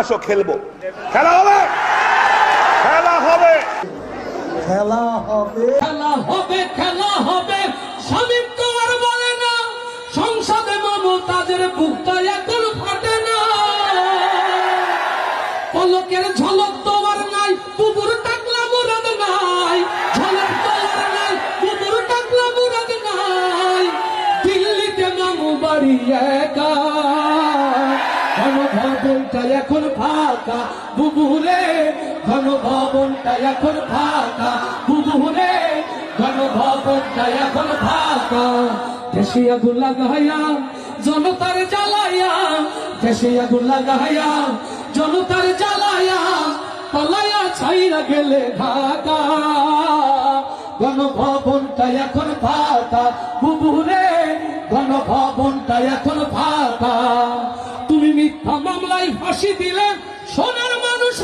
আসো খেলবো, খেলা হবে, খেলা হবে, খেলা হবে, খেলা হবে, খেলা হবে। স্বামীর তো আর বলে না, সংসদে মমতাজের বুকটা এখন ফাটে না। পলকের ঝলক তোমার নাই, বুবুর টাকলা মুরাদ নাই। ঝলক তোমার নাই, বুবুর টাকলা মুরাদ নাই। দিল্লিতে মামু বাড়ি একা, ঘনভবনটা এখন ফাঁকা। বুবুরে ঘনভবনটা এখন ফাঁকা। বুবুরে ঘনভবনটা এখন ফাঁকা। দেশে আগুন লাগাইয়া জনতার জ্বালাইয়া, দেশে আগুন লাগাইয়া জনতার জ্বালাইয়া, পালাইয়া ছাইরা গেলে ঢাকা। গণভবনটা এখন ফাঁকা। বুবুরে গণভবনটা এখন ফাঁকা। তুমি মিথ্যা মামলায় ফাঁসি দিলে সোনার মানুষ